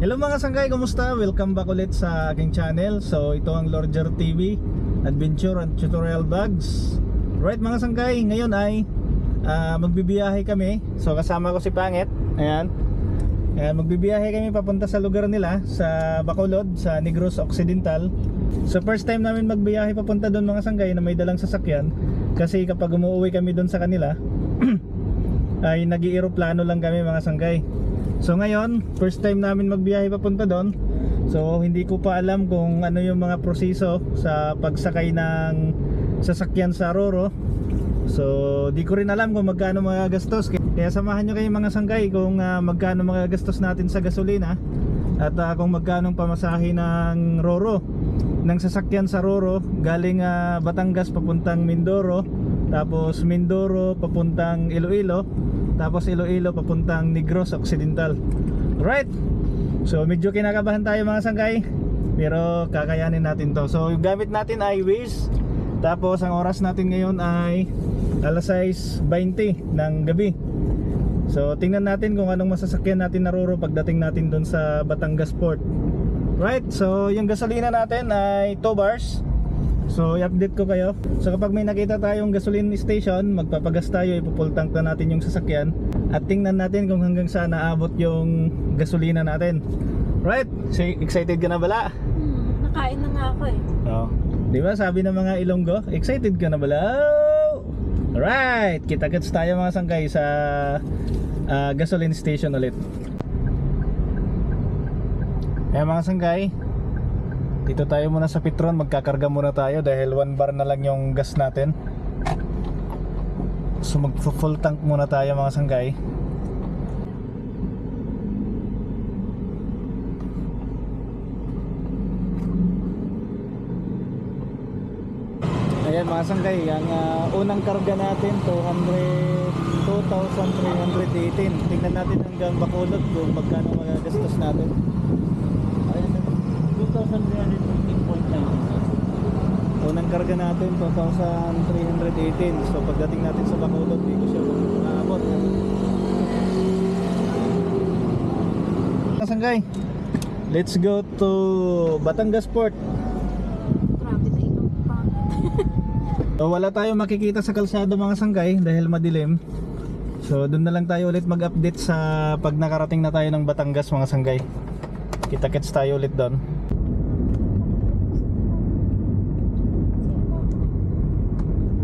Hello mga sanggay, kumusta? Welcome back ulit sa aking channel. So ito ang Lorger TV, Adventure and Tutorial Vlogs. Right mga sanggay, ngayon ay magbibiyahe kami. So kasama ko si Pangit. Ayan. Magbibiyahe kami papunta sa lugar nila, sa Bacolod, sa Negros Occidental. So first time namin magbiyahe papunta doon mga sanggay na may dalang sasakyan. Kasi kapag umuwi kami doon sa kanila ay nag-i-eroplano lang kami mga sanggay. So ngayon, first time namin magbiyahe papunta doon. So hindi ko pa alam kung ano yung mga proseso sa pagsakay ng sasakyan sa Roro. So di ko rin alam kung magkano magagastos. Kaya samahan nyo kayo mga sanggay kung magkano magagastos natin sa gasolina. At kung magkano pamasahe ng Roro, ng sasakyan sa Roro galing Batangas papuntang Mindoro, tapos Mindoro papuntang Iloilo, tapos Iloilo papuntang Negros Occidental. Right. So medyo kinakabahan tayo mga sanggay, pero kakayanin natin to. So yung gamit natin ay Waze. Tapos ang oras natin ngayon ay alas 6:20 ng gabi. So tingnan natin kung anong masasakyan natin na Roro pagdating natin doon sa Batangas Port. Right. So yung gasolina natin ay 2 bars. So i-update ko kayo. So kapag may nakita tayong gasoline station, magpapagas tayo, ipupul tank na natin yung sasakyan at tingnan natin kung hanggang saan naabot yung gasolina natin. Right? So excited ka na bala? Nakain na nga ako eh. Oh. Di ba sabi ng mga Ilonggo, excited ka na bala? Alright, kita-kits tayo mga sanggay sa gasoline station ulit. Kaya mga sanggay, dito tayo muna sa Petron, magkakarga muna tayo dahil 1 bar na lang yung gas natin. So mag-full tank muna tayo mga sanggay. Ayan mga sanggay, ang unang karga natin 2,318. Tingnan natin hanggang Bacolod kung magkano magagastos natin. 2,315.9. Unang karga natin 2,318. So pagdating natin sa Bacolod, di ko siya maabot. Mga sanggay, let's go to Batangas Port. Grabe na ito. So wala tayong makikita sa kalsada mga sanggay dahil madilim. So doon na lang tayo ulit mag-update sa pag nakarating na tayo ng Batangas mga sanggay. Kita-kits tayo ulit doon.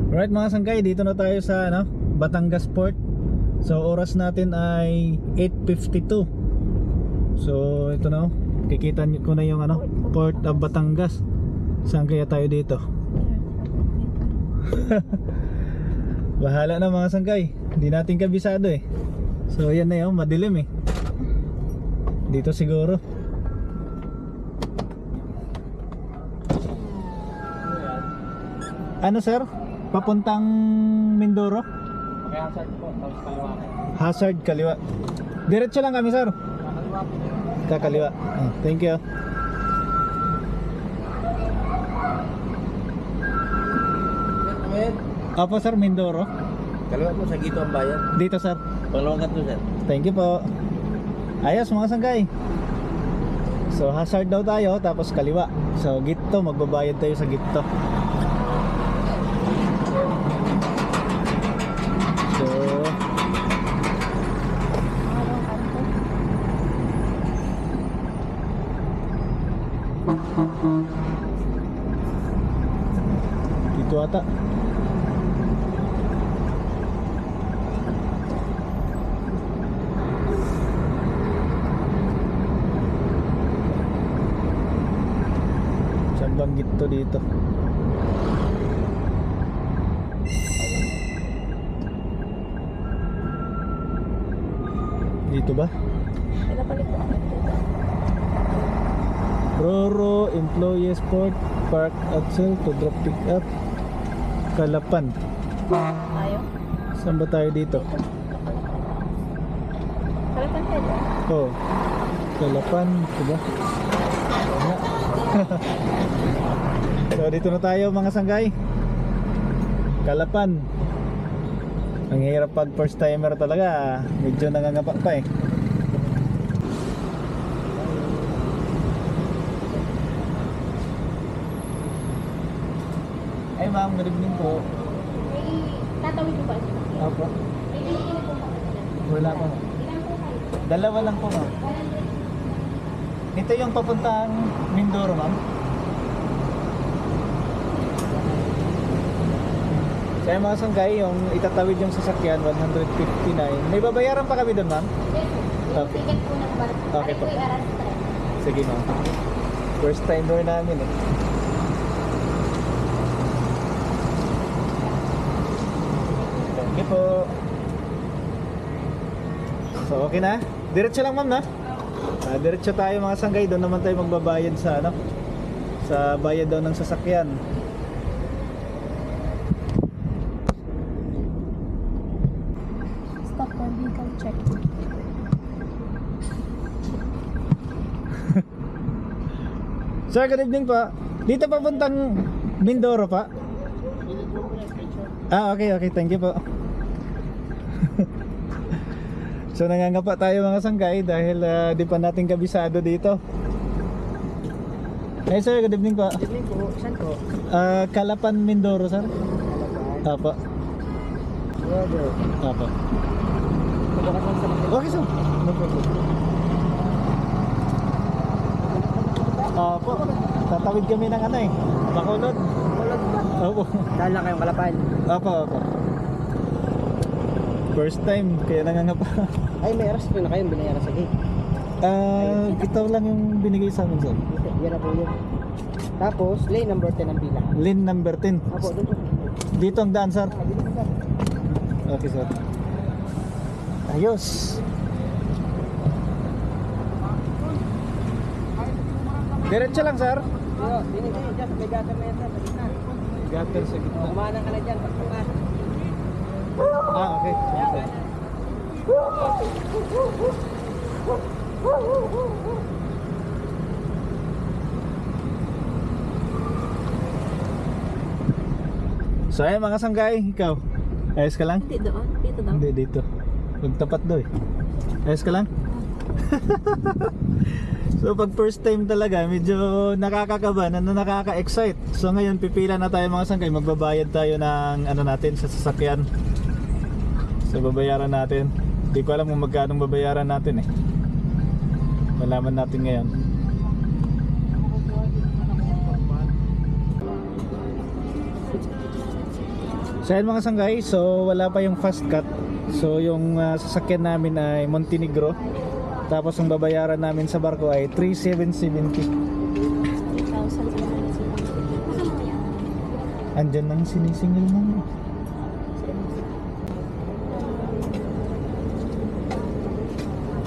Alright mga sanggay, dito na tayo sa Batangas Port. So oras natin ay 8:52. So ito na, kikita ko na yung Port of Batangas. Saan kaya tayo dito? Bahala na mga sanggay, hindi natin kabisado eh. So yan na yun, madilim eh. Dito siguro. Ano sir? Papuntang Mindoro? Okay, hazard po, tapos kaliwa. Hazard, kaliwa. Diretso lang kami sir. Kaliwa po. Kakaliwa. Thank you. Opo sir, Mindoro. Kaliwa po, sa Gito ang bayan. Dito sir. Pangalawang kanto, sir. Thank you po. Ayos mga sanggay. So hazard daw tayo, tapos kaliwa. So Gito, magbabayad tayo sa Gito. Dito ata. Saan bang gito dito? Dito ba? Roro Employees Port Park Axel to drop pick up Kalapan. Tayo? Saan ba tayo dito? Kalapan tayo? Oh, Kalapan, diba? So dito na tayo mga sanggay. Kalapan. Ang hirap pag first timer talaga, medyo nangangapa pa eh. Hi ma'am, good evening po. Tatawid mo ba siya? Opo. May pinipili po ba? Wala pa. Ilan po kayo? Dalawa lang po ma'am. Ito yung papuntang Mindoro ma'am. Kaya mga sanggay, yung itatawid yung sasakyan, 159. May babayaran pa kami doon ma'am? Yung Okay. ticket po ng barko. Okay po. Ay, po i-aras tayo. Sige ma'am. First timer namin eh. Thank you po. So okay na? Diretso lang ma'am na? Diretso tayo mga sanggay. Doon naman tayo magbabayad sa ano? Sa bayad daw ng sasakyan. Stop for vehicle check. Sir, good evening pa. Dito papuntang Mindoro pa? Okay, okay. Thank you po. So nangangapa tayo mga sanggay dahil di pa natin kabisado dito. Hey sir, good evening po. Good evening po. Saan po? Calapan, Mindoro sir. Apo. Brother. Apo. Pabakas lang sa mga. Okay sir. No problem. Apo. Tatawid kami ng ano eh. Bacolod. Opo. Dahil lang kayong Kalapan. Apo, apo. First time, kaya nangangapa. Ay, may aras ko na kayong binayaran sa gate. Ito lang yung binigay sa amin sir. Yan na po yun. Tapos, lane number 10 ang pila. Lane number 10. Apo, doon po. Dito ang daan sir. Dito po, sir. Okay sir. Ayos. Diretso lang sir. Yo, dini dyan, sa may gata na yan, sir, sa gitna. Gutter sa gitna. Kumanan ka na dyan, pagpakas. Okay. So ayun mga sanggay, ikaw. Ayos ka lang? Hindi doon. Dito daw. Hindi dito. Magtapat daw eh. Ayos ka lang? So pag first time talaga, medyo nakakakabahan, nakaka-excite. So ngayon pipila na tayo mga sanggay, magbabayad tayo ng ano natin sa sasakyan. So babayaran natin. Hindi ko alam kung magkano babayaran natin eh. Malaman natin ngayon. So yan mga sanggay, so wala pa yung fast cut. So yung sasakyan namin ay Montenegro. Tapos ang babayaran namin sa barko ay 3,770. 3,000 sa mga yan. Andyan nang sinisingil namin.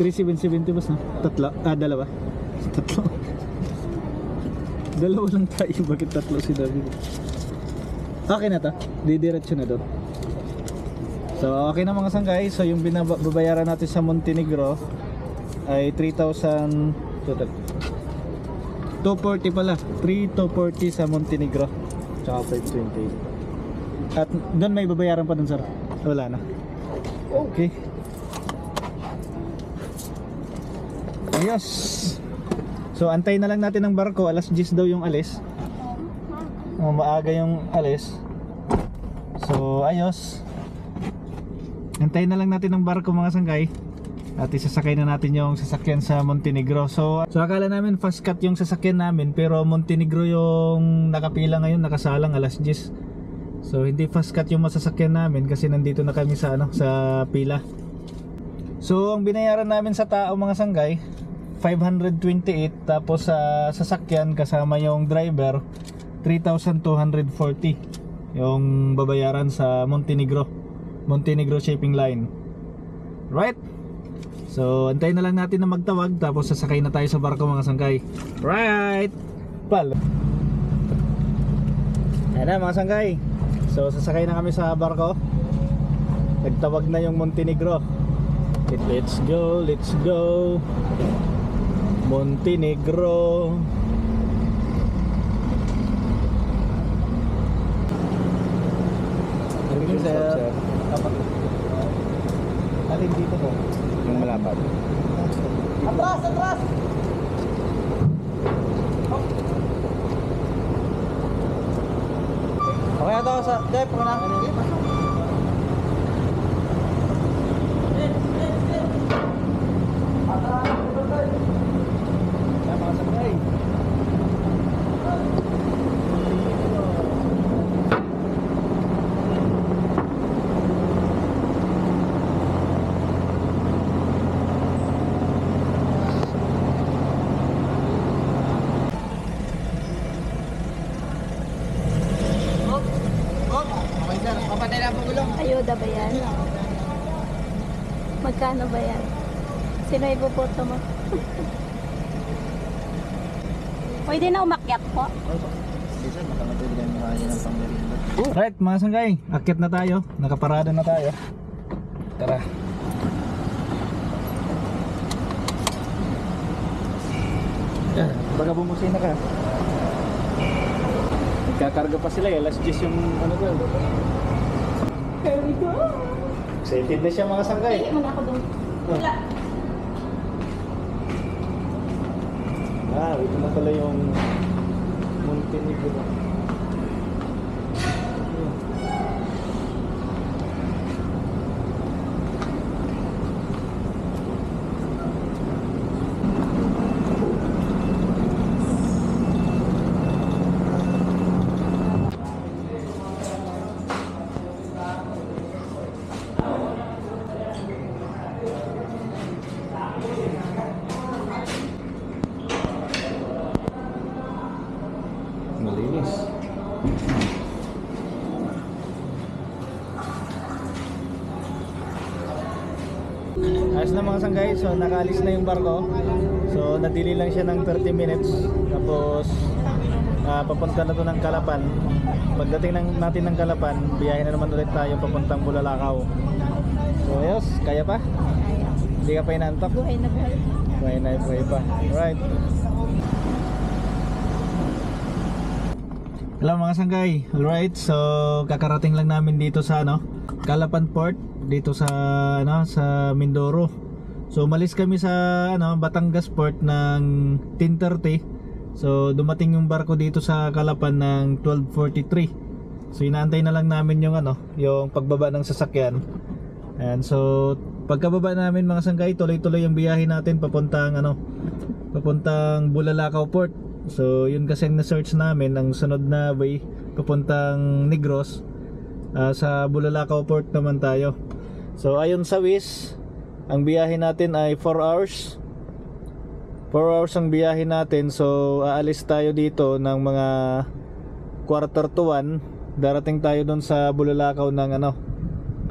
$3,770 boss na? Tatlo? Dalawa? Tatlo? Dalawa lang tayo, bakit tatlo si David? Okay na to? Didiretso na doon. So okay na mga sanggay. So yung babayaran natin sa Montenegro ay 3,000 total 240 pala. 3,240 sa Montenegro. Tsaka 520. At doon may babayaran pa dun sir? Wala na. Okay. Ayos. So antay na lang natin ang barko. Alas 10 daw yung alis. Maaga yung alis. So ayos. Antayin na lang natin ang barko mga sanggay. At isasakay na natin yung sasakyan sa Montenegro. So akala namin fast cut yung sasakyan namin, pero Montenegro yung nakapila ngayon, nakasalang alas 10. So hindi fast cut yung masasakyan namin kasi nandito na kami sa sa pila. So ang binayaran namin sa tao mga sanggay 528, tapos sa sasakyan kasama yung driver 3,240 yung babayaran sa Montenegro Shipping Line. Right? So antayin na lang natin na magtawag, tapos sasakay na tayo sa barko mga sanggay. Right? Pal. Ayan na mga sanggay. So sasakay na kami sa barko. Nagtawag na yung Montenegro. Let's go, let's go Montenegro. Sir. Alin dito po? Yung malapad. Atras, atras! Okay, Kaya to sa Dep ko na. Mga sangay. Ayuda ba yan? Magkano ba yan? Sino ipupoto mo? Pwede na umakyat po? Right mga sanggay, akit na tayo. Nakaparada na tayo. Tara. Baga bumusina ka. Nagkakarga pa sila eh. Last 10 yung ano ko. Here we go! Excited na siya mga sanggay. Ay, man ako doon. Wala. Ito na pala yung Montenegro. Malinis. Ayos na mga sanggay, so nakaalis na yung barko. So nadili lang siya ng 30 minutes. Tapos papunta na to ng Calapan. Pagdating natin ng Calapan, biyahe na naman ulit tayo papuntang Bulalakaw. So ayos, kaya pa? Ayaw. Hindi ka pa inaantok? Buhay na buhay. Buhay pa. Alright. Hello mga sanggay. Alright, so kakarating lang namin dito sa Calapan Port dito sa sa Mindoro. So umalis kami sa Batangas Port ng 10:30. So dumating yung barko dito sa Calapan ng 12:43. So inaantay na lang namin yung yung pagbaba ng sasakyan. And so pagkababa namin mga sanggay, tuloy-tuloy yung biyahe natin papuntang papuntang Bulalakaw Port. So yun kasi ang na-search namin, ang sunod na way papuntang Negros. Sa Bulalakaw Port naman tayo. So ayon sa Wish, ang biyahe natin ay 4 hours. 4 hours ang biyahe natin. So aalis tayo dito ng mga 1:45. Darating tayo doon sa Bulalakaw ng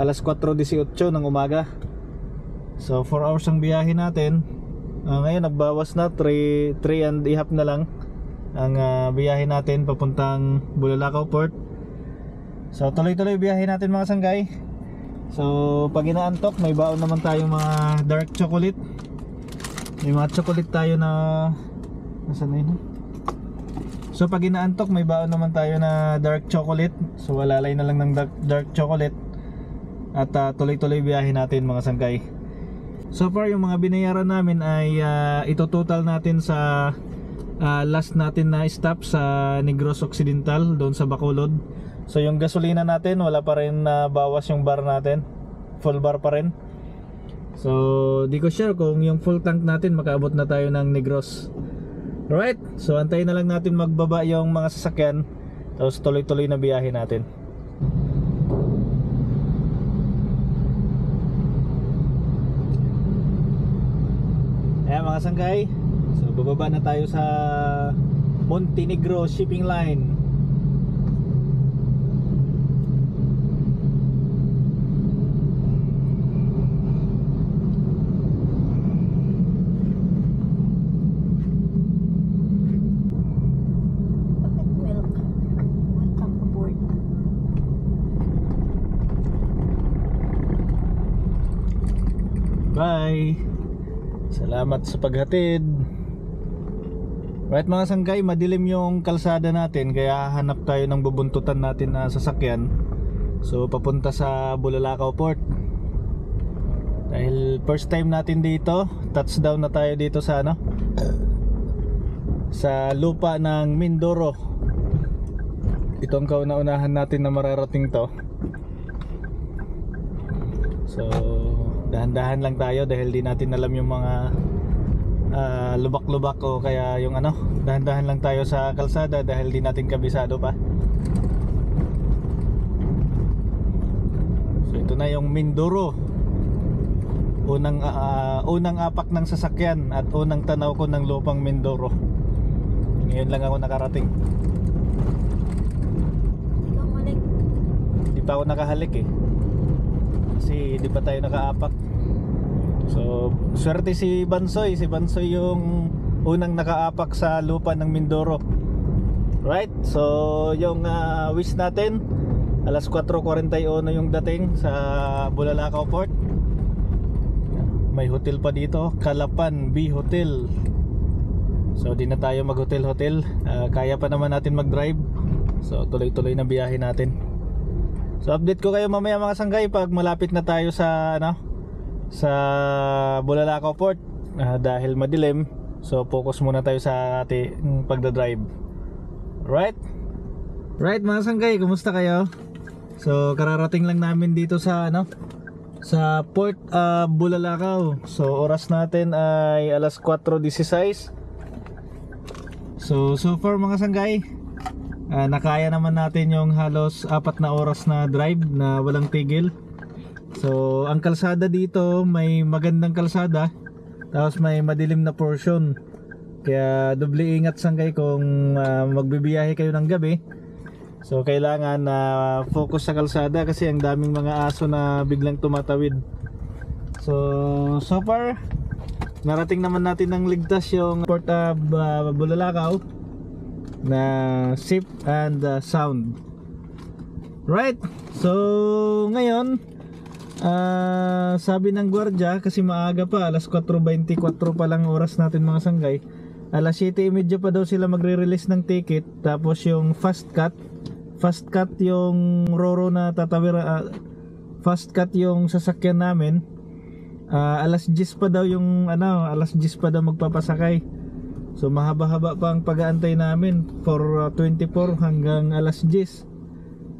alas 4:18 ng umaga. So 4 hours ang biyahe natin. Ngayon nagbawas na 3.5 na lang ang biyahe natin papuntang Bulalakaw Port. So tuloy-tuloy biyahe natin mga sanggay. So pag inaantok, may baon naman tayong mga dark chocolate. May mga chocolate tayo na nasaan na yun? So pag inaantok, may baon naman tayo na dark chocolate. So walalay na lang ng dark chocolate. At tuloy-tuloy biyahe natin mga sanggay. So far yung mga binayaran namin ay ito-total natin sa last natin na stop sa Negros Occidental, doon sa Bacolod. So yung gasolina natin, wala pa rin bawas yung bar natin. Full bar pa rin. So di ko sure kung yung full tank natin makaabot na tayo ng Negros. Alright, so antayin na lang natin magbaba yung mga sasakyan. Tapos tuloy-tuloy na biyahe natin. Ayan mga sanggay, so bababa na tayo sa Montenegro Shipping Line. Welcome aboard. Bye! Salamat sa paghatid. Right mga sanggay, madilim yung kalsada natin, kaya hanap tayo ng bubuntutan natin na sasakyan. So papunta sa Bulalakaw Port. Dahil first time natin dito, touchdown na tayo dito sa sa lupa ng Mindoro. Ito ang kauna-unahan natin na mararating to. So dahan-dahan lang tayo dahil di natin alam yung mga lubak-lubak o kaya yung ano, dahan-dahan lang tayo sa kalsada dahil di natin kabisado pa. So ito na yung Mindoro. Unang apak ng sasakyan at unang tanaw ko ng lupang Mindoro. Ngayon lang ako nakarating. Hindi pa ako nakahalik eh. Kasi di pa tayo nakaapak. So swerte si Bansoy. Si Bansoy yung unang nakaapak sa lupa ng Mindoro. Right? So yung wish natin, alas 4:41 yung dating sa Bulalakaw Port. May hotel pa dito, Calapan B Hotel. So di na tayo mag hotel. Kaya pa naman natin mag-drive. So tuloy-tuloy na biyahe natin. So update ko kayo mamaya mga sanggay pag malapit na tayo sa sa Bulalakaw Port. Dahil madilim, so focus muna tayo sa ating pagdadrive. Right mga sanggay, kumusta kayo? So kararating lang namin dito sa sa Port Bulalakaw. So oras natin ay alas 4:16. So far mga sanggay, nakaya naman natin yung halos 4 na oras na drive na walang tigil. So ang kalsada dito, may magandang kalsada, tapos may madilim na portion. Kaya doble ingat sanggay kung magbibiyahe kayo ng gabi. So kailangan focus sa kalsada kasi ang daming mga aso na biglang tumatawid. So far narating naman natin ng ligtas yung Port Bulalakaw na safe and sound. Right? So ngayon sabi ng gwardiya, kasi maaga pa, alas 4:24 pa lang oras natin mga sanggay, alas 7:30 pa daw sila magre-release ng ticket. Tapos yung fast cut yung roro na tatawir, fast cut yung sasakyan namin, alas 10 pa daw yung alas 10 pa daw magpapasakay. So mahaba-haba pa ang pag-aantay namin for 24 hanggang alas 10.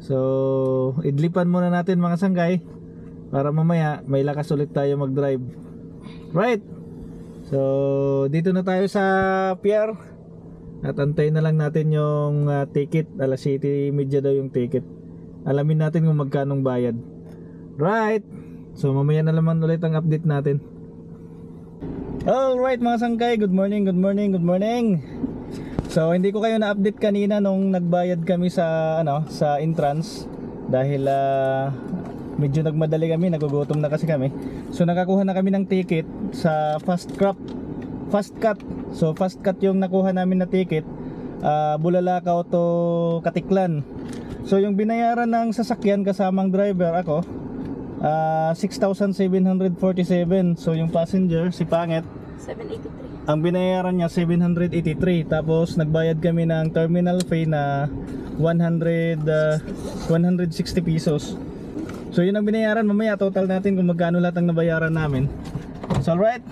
So idlipan muna natin mga sanggay para mamaya may lakas ulit tayo mag-drive. Right? So dito na tayo sa pier at antayin na lang natin yung ticket. Alas 7:30 daw yung ticket. Alamin natin kung magkanong bayad. Right? So mamaya na naman ulit ang update natin. Alright mga sangkay, good morning. So hindi ko kayo na-update kanina nung nagbayad kami sa sa entrance dahil medyo nagmadali kami, nagugutom na kasi kami. So nakakuha na kami ng ticket sa fast cut. So fast cut yung nakuha namin na ticket, Bulalakaw to Katiklan. So yung binayaran ng sasakyan kasamang driver ako, 6,747. So yung passenger, si Pangit, 783. ang binayaran niya 783. Tapos nagbayad kami ng terminal fee na 160 pesos. So yun ang binayaran. Mamaya total natin kung magkano lahat ang nabayaran namin. So alright.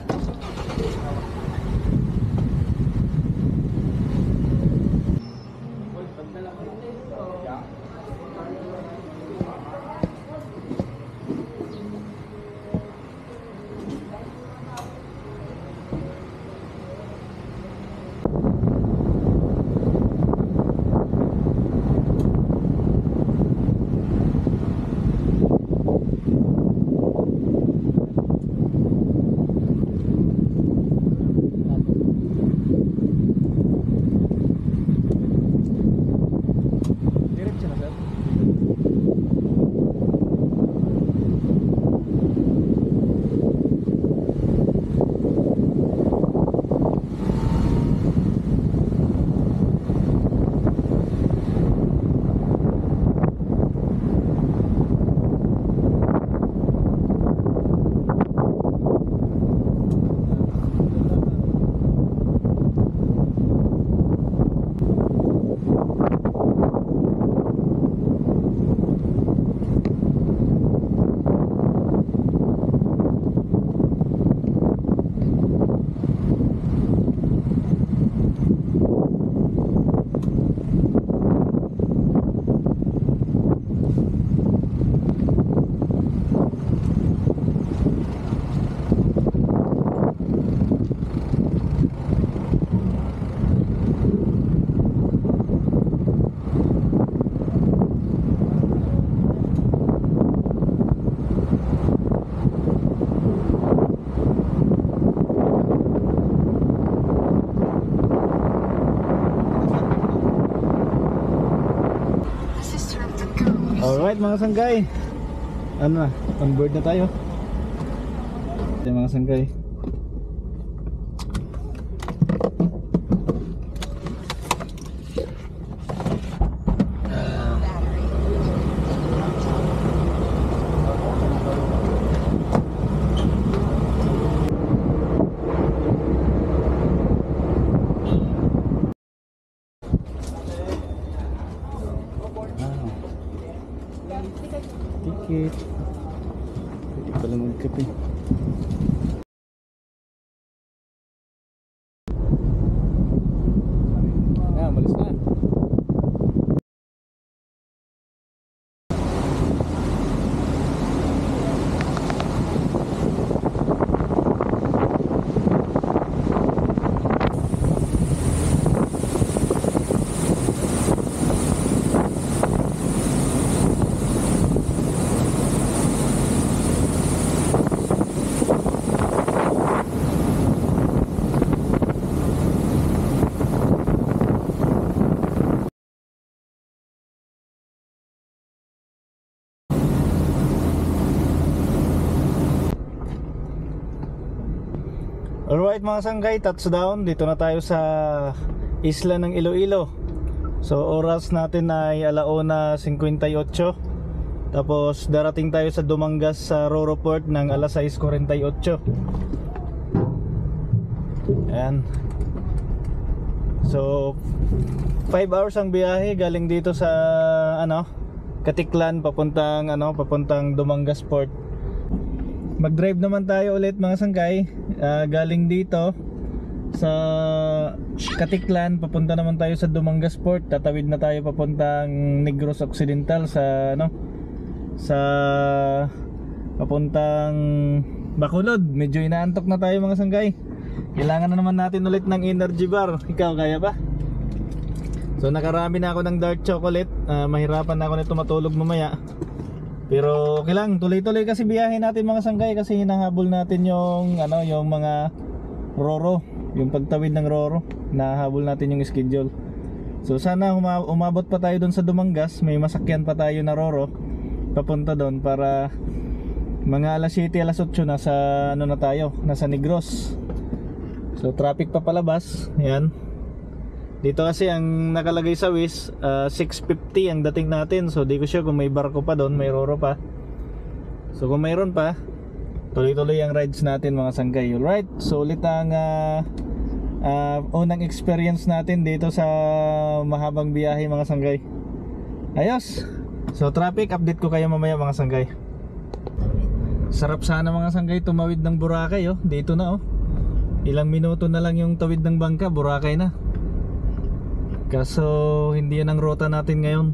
Alright mga sanggay, ano na, on board na tayo. Ito yung mga sanggay. Ticket. Pwede pala magkape. Malis na. Alright mga sanggay, touchdown. Dito na tayo sa isla ng Iloilo. So oras natin ay 1:58. Tapos darating tayo sa Dumangas sa Roro Port ng 6:48. Ayan. So 5 hours ang biyahe galing dito sa Katiklan papuntang Dumangas Port. Mag-drive naman tayo ulit mga sanggay. Galing dito sa Katiklan papunta naman tayo sa Dumangas Port. Tatawid na tayo papuntang Negros Occidental sa papuntang Bacolod. Medyo inaantok na tayo mga sanggay. Kailangan na naman natin ulit ng energy bar. Ikaw kaya ba? So nakarami na ako ng dark chocolate. Mahirapan na ako nito matulog mamaya. Pero okay lang, tuloy-tuloy kasi biyahe natin mga sanggay kasi hinahabol natin yung mga Roro, yung pagtawid ng Roro, nahabol natin yung schedule. So sana umabot pa tayo doon sa Dumangas, may masakyan pa tayo na Roro papunta doon para mga 7, 8 nasa nasa Negros. So traffic pa palabas, yan. Dito kasi ang nakalagay sa Waze 6:50 ang dating natin. So di ko sure kung may barko pa doon, may Roro pa. So kung mayroon pa, tuloy-tuloy ang rides natin mga sanggay. Alright, so ulit ang unang experience natin dito sa mahabang biyahe mga sanggay. Ayos. So traffic update ko kayo mamaya mga sanggay. Sarap sana mga sanggay tumawid ng Boracay dito na Ilang minuto na lang yung tawid ng bangka, Boracay na. Kaso hindi yan ang ruta natin ngayon.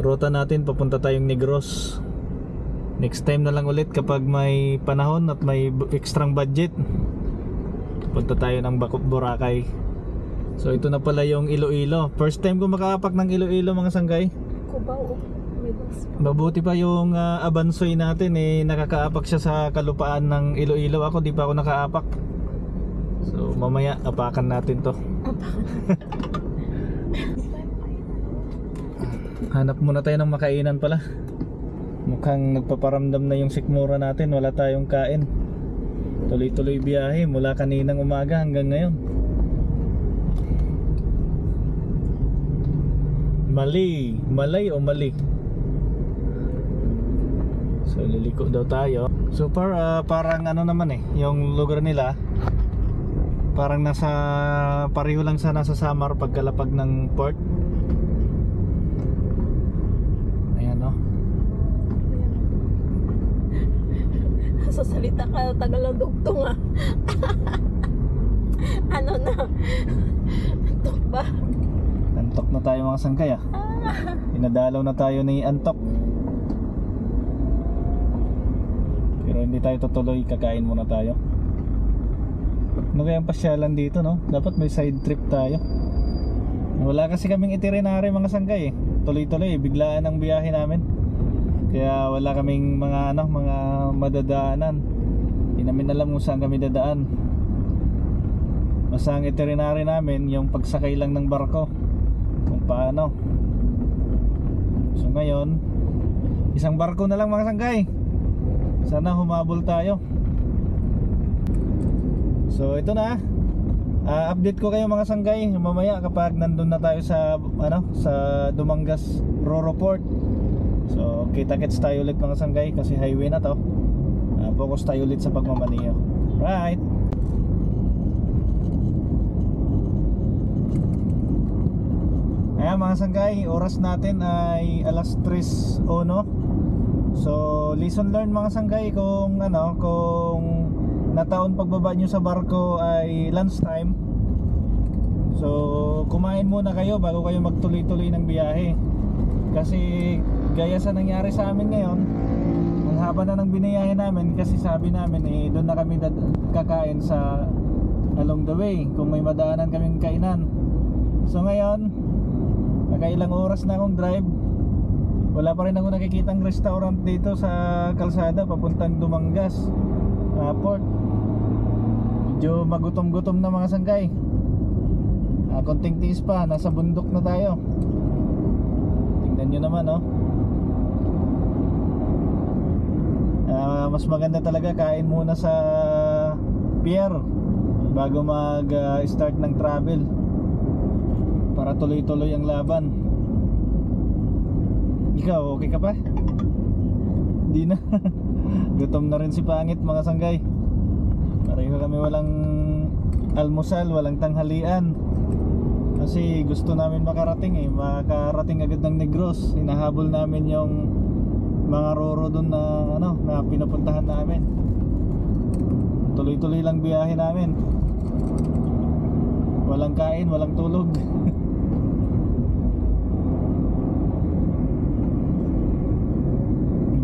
Ruta natin papunta tayong Negros. Next time na lang ulit kapag may panahon at may extrang budget. Punta tayo ng Boracay. So ito na pala yung Iloilo. First time ko makaapak ng Iloilo mga sanggay. Cubao. May bus. Mabuti pa yung Abansoy natin nakakaapak siya sa kalupaan ng Iloilo. Ako di pa ako nakaapak. So mamaya apakan natin to. Hanap muna tayo ng makainan pala. Mukhang nagpaparamdam na yung sikmura natin. Wala tayong kain. Tuloy-tuloy biyahe mula kaninang umaga hanggang ngayon. Malay o mali? So liliko daw tayo. So parang naman yung lugar nila parang pareho lang sa nasa Samar pagkalapag ng port. Ayan Sa salita ka, Tagalog dugtong Ano na? Antok ba? Antok na tayo mga sanggay Inadalaw na tayo ni Antok. Pero hindi tayo tutuloy, kakain muna tayo. Ano kaya ang pasyalan dito Dapat may side trip tayo. Wala kasi kaming itinerary mga sanggay Tuloy-tuloy, biglaan ang biyahe namin. Kaya wala kaming mga madadaanan. Hindi namin alam kung saan kami dadaan. Basta ang itinerary namin yung pagsakay lang ng barko, kung paano. So ngayon, isang barko na lang mga sanggay. Sana humabol tayo. So ito na. Update ko kayo mga sanggay mamaya kapag nandun na tayo sa sa Dumangas Roro Port. So kita-kits tayo ulit mga sanggay kasi highway na to. Focus tayo ulit sa pagmamaniho. Right. Ayan mga sanggay, oras natin ay alas 3:01. So lesson learned mga sanggay, kung kung nataon pagbaba nyo sa barko ay lunch time, so kumain muna kayo bago kayo magtuloy-tuloy ng biyahe. Kasi gaya sa nangyari sa amin ngayon, ang haba na ng biniyahe namin kasi sabi namin doon na kami kakain sa along the way kung may madaanan kaming kainan. So ngayon, nakailang oras na akong drive, wala pa rin ako nakikitang restaurant dito sa kalsada papuntang Dumangas Port. Medyo magutom-gutom na mga sanggay. Konting tiis pa, nasa bundok na tayo. Tingnan nyo naman mas maganda talaga kain muna sa pier bago mag start ng travel para tuloy-tuloy ang laban. Ikaw, okay ka pa? Hindi na. Gutom na rin si Pangit mga sanggay. Pareho kami walang almusal, walang tanghalian. Kasi gusto namin makarating makarating agad ng Negros. Hinahabol namin yung mga roro doon na pinupuntahan namin. Tuloy-tuloy lang biyahe namin. Walang kain, walang tulog.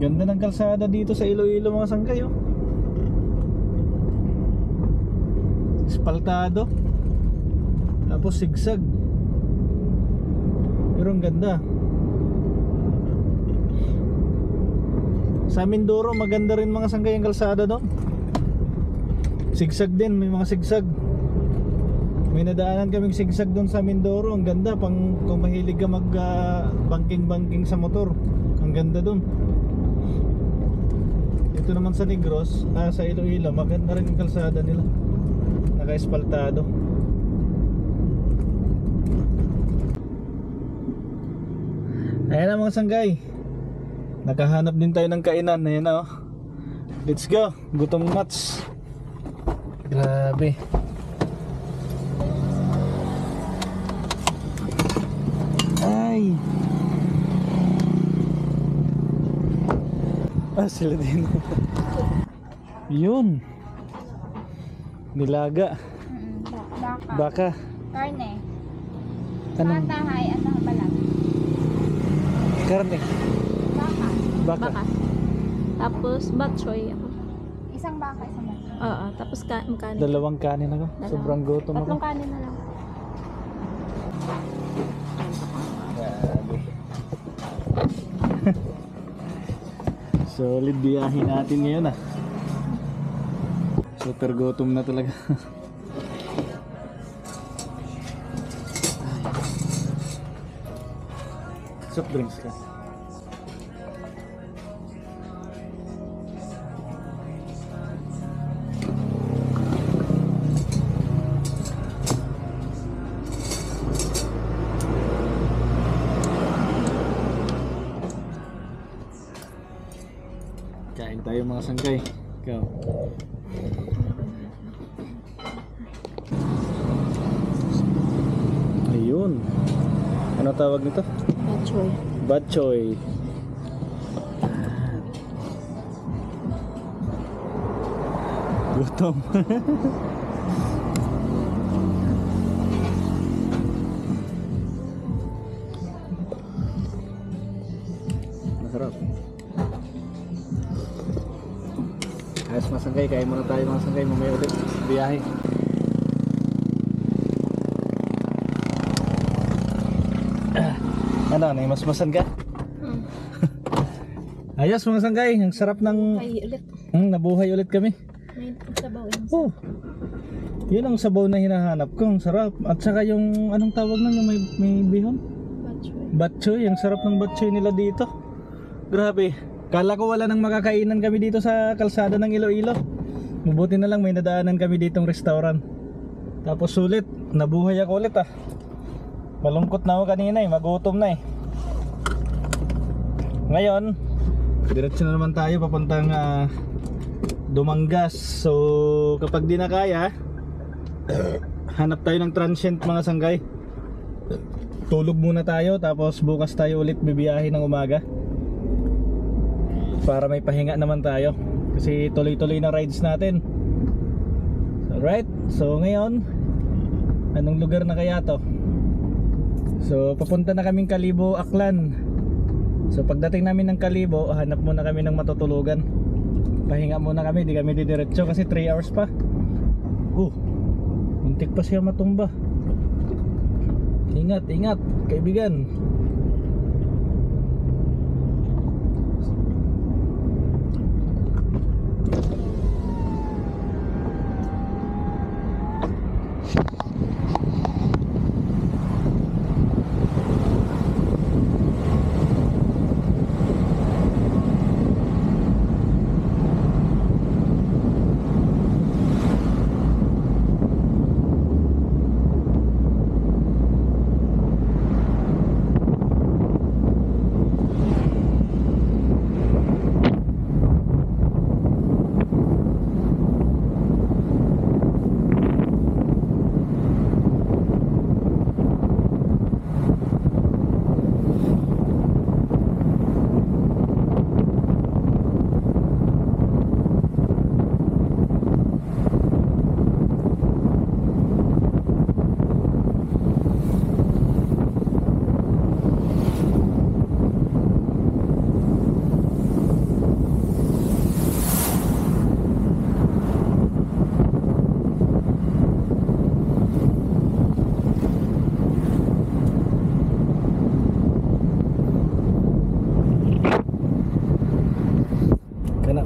Ganda ng kalsada dito sa Iloilo mga sanggay Espaltado, tapos sigsag, pero ang ganda. Sa Mindoro maganda rin mga sanggay ang kalsada doon. Sigsag din, may mga sigsag. May nadaanan kaming sigsag doon sa Mindoro. Ang ganda, pang kung mahilig ka mag banking-banking sa motor, ang ganda doon. Ito naman sa Negros, sa Iloilo, maganda rin ang kalsada nila, naka-espaltado. Ayan na mga sanggay, nakahanap din tayo ng kainan. Ayan na let's go, gutom mats. Grabe. Ay, sila din. Yun, nilaga. Baka. Karne. Anong? Matahay, balat. Karne. Baka. Baka. Tapos batchoy ako. Isang baka, isang baka. Oo, tapos kanin. Dalawang kanin ako. Sobrang gutom ako. Tatlong kanin na lang. Grabe. Solid biyahe natin ngayon Super gutom na talaga. Soft drinks ka. Kain tayo mga sanggay. Ikaw. Ayun. Ano tawag nito? Batchoy. Batchoy. Gutom. Masarap. Ayos mga sanggay, kain muna tayo mga sanggay, mamaya ulit biyahe. Ano, naimasmasan ka? Ayos mga sanggay, ang sarap ng Ay, ulit. nabuhay ulit kami. May sabaw yun. Oh, yun ang sabaw na hinahanap ko, ang sarap. At saka yung anong tawag nun, yung may bihon? Batchoy. Batchoy, ang sarap ng batchoy nila dito. Grabe. Kala ko wala nang makakainan kami dito sa kalsada ng Iloilo. Mabuti na lang may nadaanan kami ditong restaurant. Tapos sulit, nabuhay ako ulit ah. Malungkot na ako kanina eh, magutom na eh. Ngayon, diretso na naman tayo papuntang Dumangas. So kapag di na kaya, hanap tayo ng transient mga sanggay. Tulog muna tayo, tapos bukas tayo ulit bibiyahe ng umaga para may pahinga naman tayo. Kasi tuloy-tuloy na rides natin. Alright, so ngayon, anong lugar na kaya to? So papunta na kaming Kalibo, Aklan. So pagdating namin ng Kalibo, hanap muna kami ng matutulugan. Pahinga muna kami, di kami didiretso kasi 3 hours pa. Muntik pa siya matumba. Ingat, ingat kaibigan.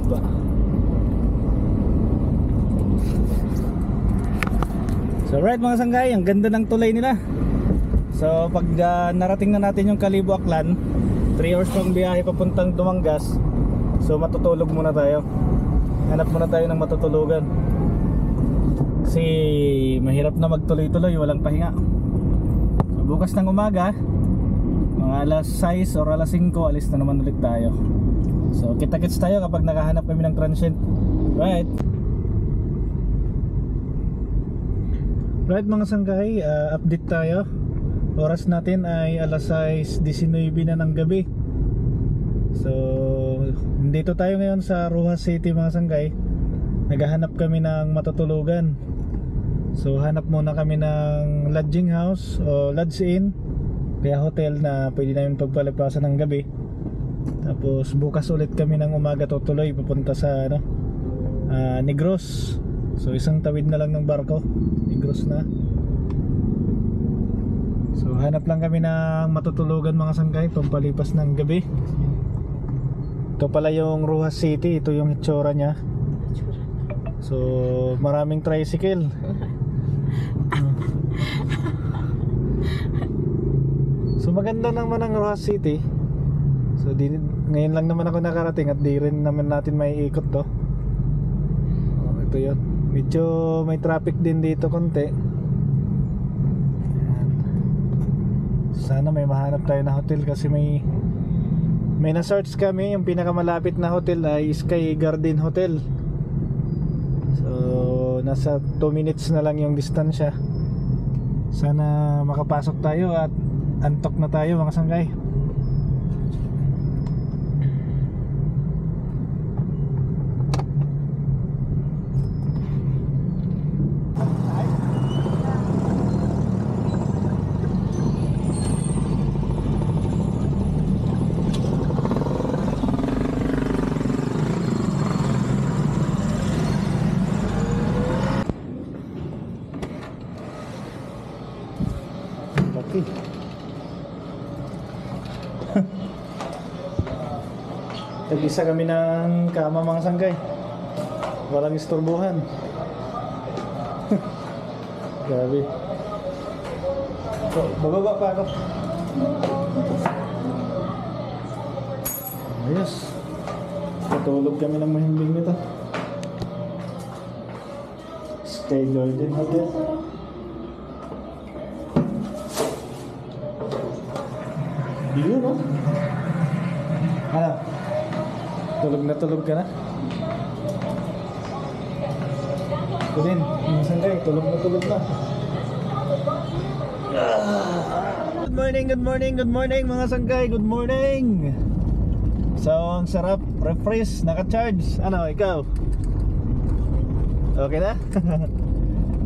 Ba? So right mga sanggay, ang ganda ng tulay nila. So pag narating na natin yung Kalibo, Aklan, 3 hours pang biyahe papuntang Dumangas. So matutulog muna tayo. Hanap muna tayo ng matutulugan. Kasi mahirap na magtuloy-tuloy, walang pahinga. So bukas ng umaga, mga alas 6 or alas 5, alis na naman ulit tayo. So kita-kits tayo kapag nakahanap kami ng transient. Right mga sanggay, update tayo. Oras natin ay alas 6:19 na ng gabi. So dito tayo ngayon sa Rojas City mga sanggay. Naghahanap kami ng matutulugan. So hanap muna kami ng lodging house o lodge inn, kaya hotel na pwede namin pagpalipasan ng gabi. Tapos bukas ulit kami ng umaga tutuloy papunta sa Negros. So isang tawid na lang ng barko, Negros na. So hanap lang kami ng matutulugan mga sanggay pampalipas ng gabi. Ito pala yung Rojas City, ito yung itsura nya. So maraming tricycle. So maganda naman ang Rojas City. So ngayon lang naman ako nakarating at di rin naman natin may ikot to. Ito yun. Medyo may traffic din dito konti. Ayan. Sana may mahanap tayo na hotel kasi may na-search kami. Yung pinakamalapit na hotel ay Sky Garden Hotel. So nasa 2 minutes na lang yung distansya. Sana makapasok tayo at antok na tayo mga sanggay. Okay. Nag-isa kami ng kama mga sanggay. Walang istorbuhan. Grabe. So, bababa pa ako. Ayos. Patulog kami ng mahimbing nito. Sky Garden Hotel. Yun, no? Ano? Tulog ka na? Ito din, minsan kayo, tulog na. Good morning mga sanggay, good morning! So, ang sarap, refresh, naka-charge. Ano, ikaw? Okay na?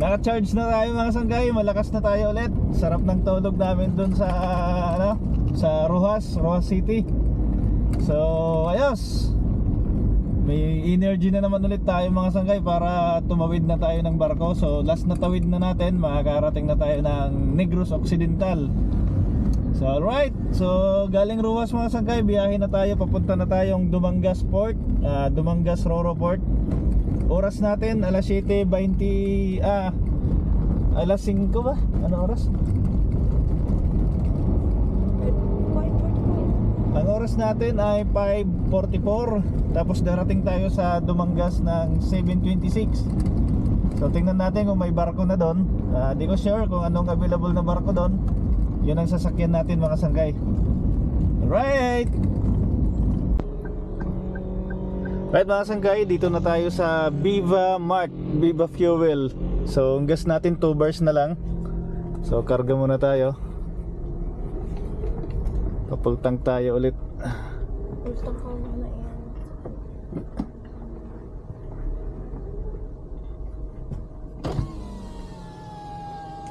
Naka-charge na tayo mga sanggay, malakas na tayo ulit. Sarap ng tulog namin dun sa, sa Rojas City. So, ayos! May energy na naman ulit tayo mga sanggay para tumawid na tayo ng barko. So last na tawid na natin, makakarating na tayo ng Negros Occidental. So alright, so galing Ruas mga sanggay, biyahe na tayo, papunta na tayong Dumangas Port, Dumangas Roro Port. Oras natin alas 7:20, alas 5 ba? Ano oras? Ang oras natin ay 5:44. Tapos darating tayo sa Dumangas ng 7:26. So tingnan natin kung may barko na doon. Di ko sure kung anong available na barko doon. Yun ang sasakyan natin mga sanggay. Alright! Right mga sanggay, dito na tayo sa Viva Mart, Viva Fuel. So ang gas natin 2 bars na lang. So karga muna tayo. Papultang tayo ulit. Pultang ko muna yan.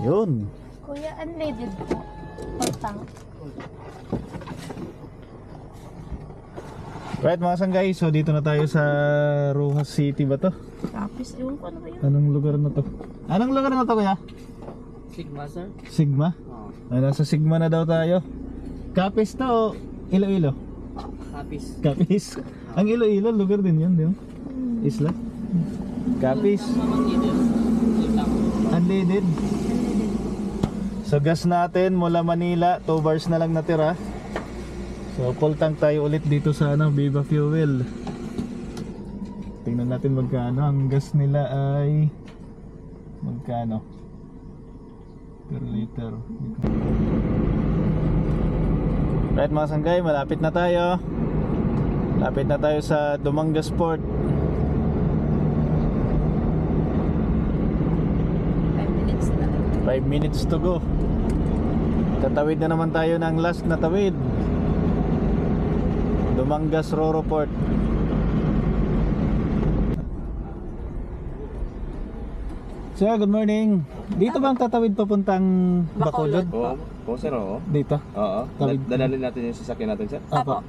Yun. Kuya, unleaded po. Pultang. Right mga sanggay, so dito na tayo sa Rojas City ba to? Tapos, ewan ko ano ba yun? Anong lugar na to? Anong lugar na to kuya? Sigma, sir. Sigma? Oo. Nasa Sigma na daw tayo. Capiz to o Iloilo? Happy. Capiz. Ang Iloilo, lugar din yun, di ba? Isla? Capiz. Unleaded. So gas natin mula Manila, 2 bars na lang natira. So full tank tayo ulit dito sa Viva Fuel. Tingnan natin magkano. Ang gas nila ay magkano per liter. Right mga sanggay, malapit na tayo. Malapit na tayo sa Dumangas Port. 5 minutes na. 5 minutes to go. Tatawid na naman tayo ng last na tawid, Dumangas Roro Port. Sir, good morning. Dito ba ang tatawid papuntang Bacolod? Oo, sir, oo. Dito? Oo. Tawid. Dadalhin natin yung sasakyan natin, sir. Apo.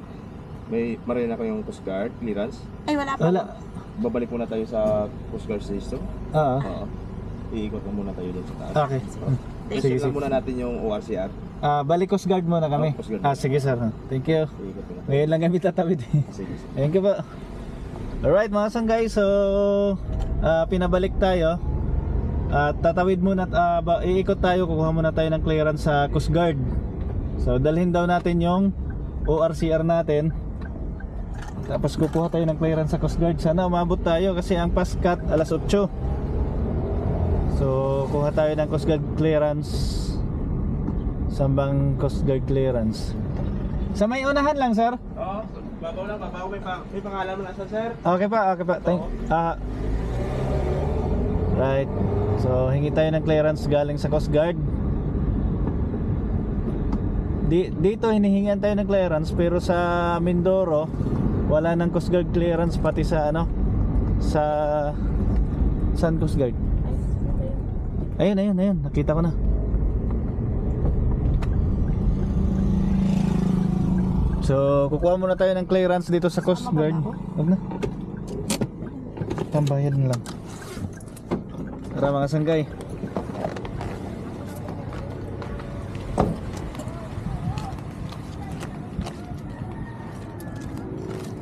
May marin ako yung Coast Guard clearance. Ay, wala pa. Wala. Babalik muna tayo sa Coast Guard system. Oo. Oo. Iikot na muna tayo doon sa taas. Okay. Sige, Sige, lang sige. muna natin yung ORCR. Balik Coast Guard muna kami. Coast Guard. Sige sir. Thank you. Iikot muna. Ngayon lang kami tatawid. Sige, sige. Thank you po. Alright mga sanggay, so pinabalik tayo. At tatawid muna, iikot tayo, kukuha muna tayo ng clearance sa Coast Guard. So dalhin daw natin yung ORCR natin. Tapos kukuha tayo ng clearance sa Coast Guard. Sana umabot tayo kasi ang paskat alas 8. So kuha tayo ng Coast Guard clearance. Sambang Coast Guard clearance. Sa may unahan lang sir? Oo, babaw lang, babaw. May pangalan mo na sa sir. Okay pa. Right. So hingi tayo ng clearance galing sa Coast Guard. Dito hinihingian tayo ng clearance, pero sa Mindoro wala nang Coast Guard clearance, pati sa sa San Coast Guard. Ayun, nakita ko na. So kukuha muna tayo ng clearance dito sa Coast Guard. Wag na. Tambayan na lang. Tara mga sanggay.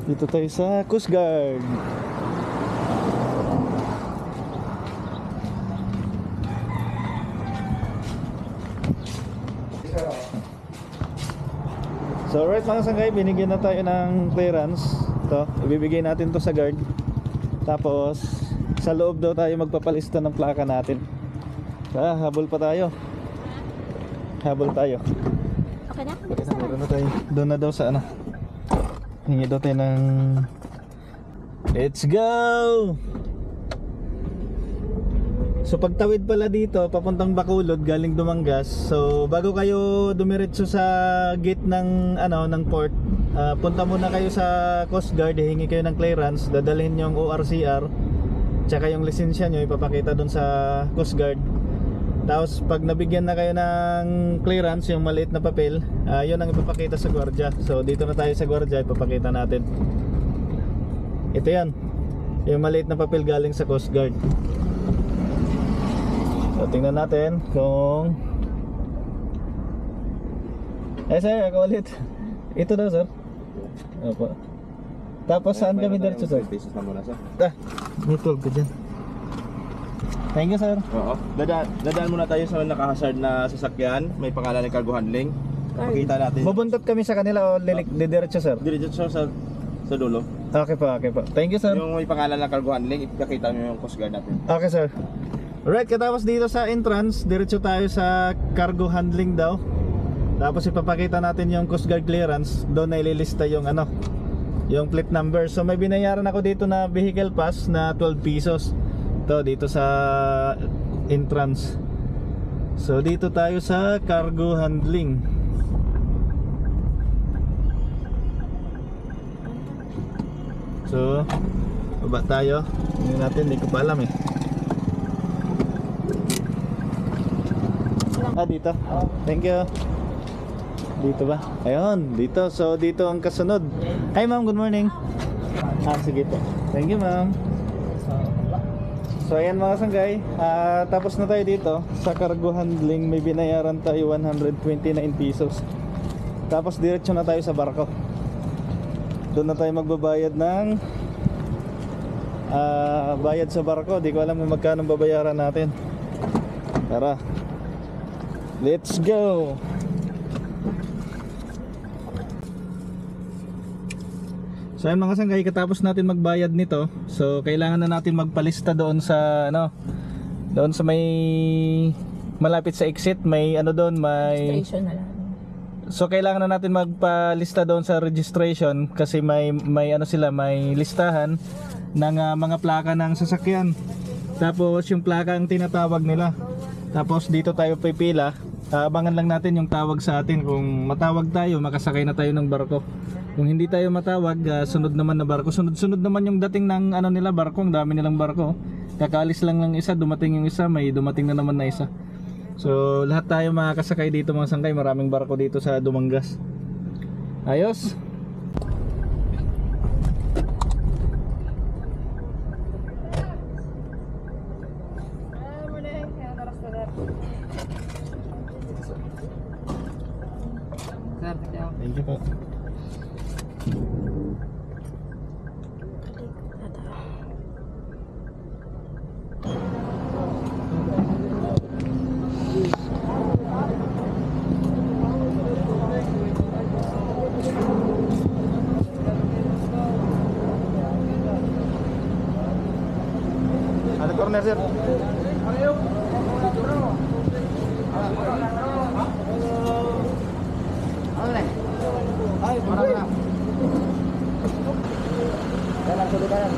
Dito tayo sa Coast Guard. So right mga sanggay, binigyan na tayo ng clearance. Ito, ibibigay natin to sa guard. Tapos sa loob daw tayo magpapalista ng plaka natin. Habol pa tayo. Habol tayo. Okay na? Bilis na. Meron na tayo. Doon na daw sa ano. Hingi daw tayo ng let's go! So pagtawid pala dito papuntang Bacolod galing Dumangas. So bago kayo dumiretso sa gate ng ng port, punta muna kayo sa Coast Guard, hingi kayo ng clearance, dadalhin yung ORCR tsaka yung lisensya nyo ipapakita dun sa Coast Guard. Tapos pag nabigyan na kayo ng clearance, yung maliit na papel, yun ang ipapakita sa gwardiya. So dito na tayo sa gwardiya, ipapakita natin. Ito yan, yung maliit na papel galing sa Coast Guard. So tingnan natin kung sir, ako ulit. Ito daw sir. Opo. Tapos saan kami diretso sir? pesos na muna sir. May 12 ka dyan. Thank you sir. Oo. Dadaan muna tayo sa naka-hazard na sasakyan. May pangalan ng cargo handling. Pakita natin. Bubuntot kami sa kanila o diretso sir? Diretso sa dulo. Okay po, okay po. Thank you sir. Yung may pangalan ng cargo handling, ipakita nyo yung Coast Guard natin. Okay sir. Alright, katapos dito sa entrance, diretso tayo sa cargo handling daw. Tapos ipapakita natin yung Coast Guard clearance. Doon na ililista yung yung plate number. So may binayaran ako dito na vehicle pass na 12 pesos. Ito dito sa entrance. So dito tayo sa cargo handling. So baba tayo. Hindi natin, hindi ko pa alam eh. Dito. Thank you. Dito ba? Ayun, dito. So dito ang kasunod. Hi ma'am, good morning. Sige po. Thank you ma'am. So ayan mga sanggay, tapos na tayo dito sa cargo handling. May binayaran tayo 129 pesos. Tapos diretso na tayo sa barko. Doon na tayo magbabayad ng bayad sa barko. Di ko alam kung magkano babayaran natin. Tara, let's go. So ayun mga sanggay, katapos natin magbayad nito, so kailangan na natin magpalista doon sa doon sa may malapit sa exit, may doon, may Station na lang. so kailangan na natin magpalista doon sa registration kasi may sila, may listahan ng mga plaka ng sasakyan. Tapos yung plaka ang tinatawag nila. Tapos dito tayo pipila. Abangan lang natin yung tawag sa atin. Kung matawag tayo, makasakay na tayo ng barko. Kung hindi tayo matawag, sunod naman na barko. Sunod naman yung dating ng nila barko. Ang dami nilang barko. Kakaalis lang ng isa, dumating yung isa, may dumating na naman na isa. So lahat tayo makakasakay dito mga sangkay. Maraming barko dito sa Dumangas. Ayos. Thank you po. Ada corner sir. Ay, para na. Kanan, sulit kanan.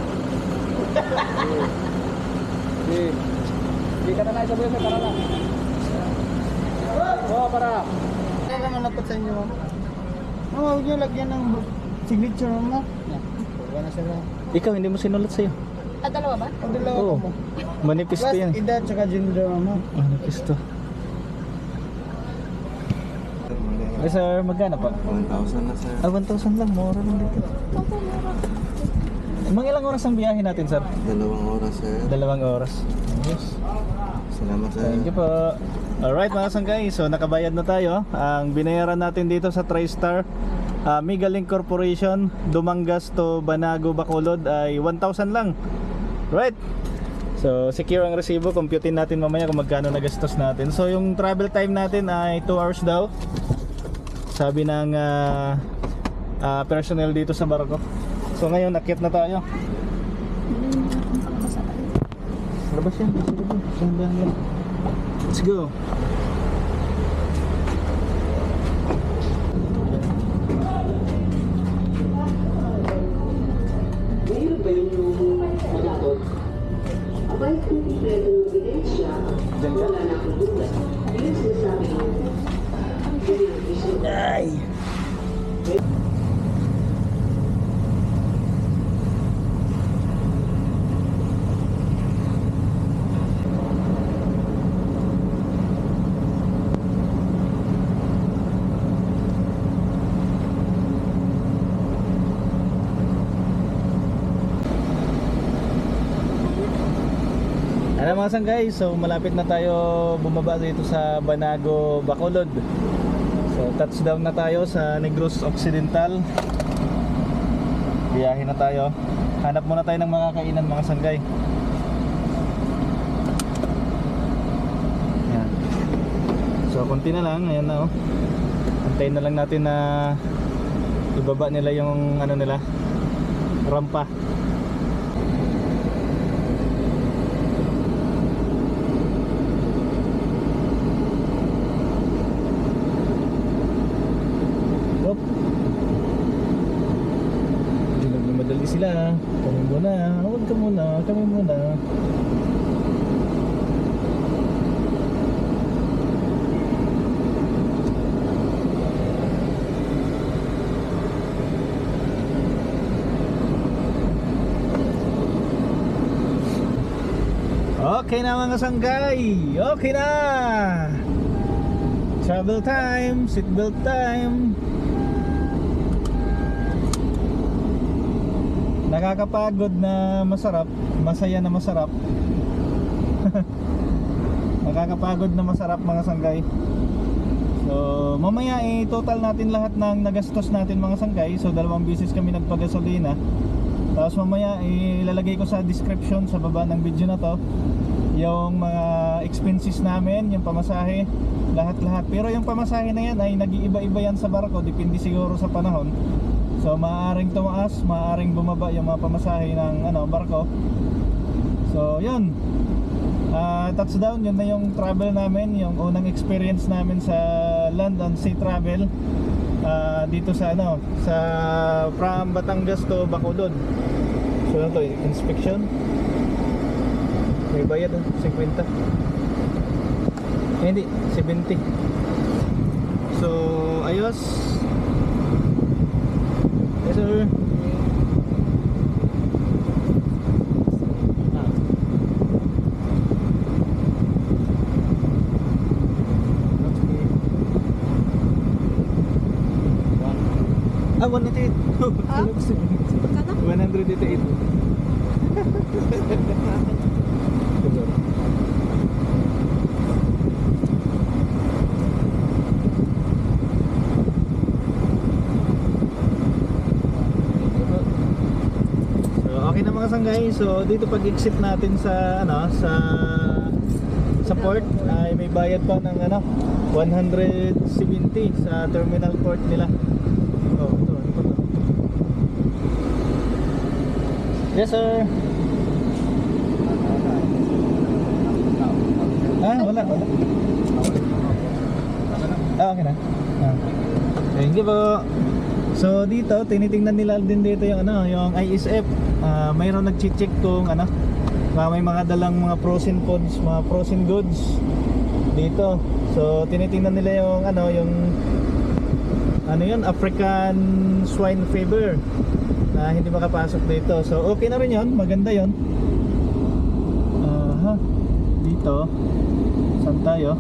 Hindi ka na lang sabihin, para na. Oh, para. Kaya naman lapot sa inyo, ma'am. Huwag niyo lagyan ng signature, ma'am. Huwag na sila. Ikaw, hindi mo sinulat sa'yo. Dalawa ba? Ang dalawa Oo. ko. Manipis to yan. Edad tsaka gender, ma'am. Manipis to. Ay sir, magkano pa? 1,000 na sir. 1,000 lang, mura lang dito. Mga ilang oras ang biyahe natin sir? 2 oras sir. 2 oras. Yes. Salamat sir. Thank you po. Alright mga sanggay, so nakabayad na tayo. Ang binayaran natin dito sa TriStar Mega Link Corporation, Dumangas to Banago, Bacolod ay 1,000 lang. Right? So secure ang resibo, computein natin mamaya kung magkano nagastos natin. So yung travel time natin ay 2 hours daw. sabi ng personnel dito sa barko. So ngayon akyat na tayo. Labas yan, let's go. Abay kung kompleto ng ebidensya, wala na akong duda. Yun ang sinasabi ko. Ay. Ano mga sanggay, so malapit na tayo bumaba dito sa Banago, Bacolod. So touchdown na tayo sa Negros Occidental. Biyahe na tayo. Hanap muna tayo ng mga kainan mga sanggay. Yan. So konti na lang, ayan na oh. Antayin na lang natin na ibaba nila yung ano nila, rampa. Madali sila. Kami muna. Huwag ka muna. Kami muna. Okay na mga sanggay. Okay na. Travel time. Seatbelt time. Nakakapagod na masarap, masaya na masarap. Nakakapagod na masarap mga sanggay. So mamaya total natin lahat ng nagastos natin mga sanggay. So 2 beses kami nagpagasolina. Tapos mamaya ilalagay ko sa description sa baba ng video na to yung mga expenses namin, yung pamasahe, lahat-lahat. Pero yung pamasahe na yan ay nag-iiba-iba yan sa barko, depende siguro sa panahon. So maaaring tumaas, maaaring bumaba yung mga pamasahe ng barko. So yun, touchdown, yun na yung travel namin, yung unang experience namin sa land and sea travel dito sa sa from Batangas to Bacolod. So ano to, inspection. May bayad 50. Hindi, 70. So ayos. Yes sir. Ah, 188. Ah? 188. Okay na mga sanggay. So dito pag exit natin sa sa port ay may bayad pa ng 170 sa terminal port nila. Oh, ito, ano pa to? Yes sir. Wala. Okay na. Thank you po. So dito tinitingnan nila din dito yung yung ISF. Mayroon nagche-check kung may mga dalang mga frozen foods, mga frozen goods dito. So tinitingnan nila yung yung African swine fever na hindi makapasok dito. So okay na rin 'yon, maganda 'yon. Dito saan tayo?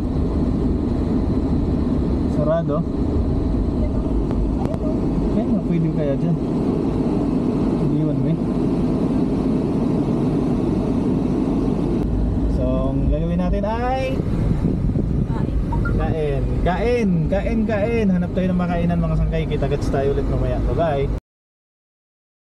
Sarado. Kaya pwede kaya dyan. Iniwan mo So ang gagawin natin ay kain. Hanap tayo ng makainan mga sangkay. Kita-kits tayo ulit mamaya. Bye bye.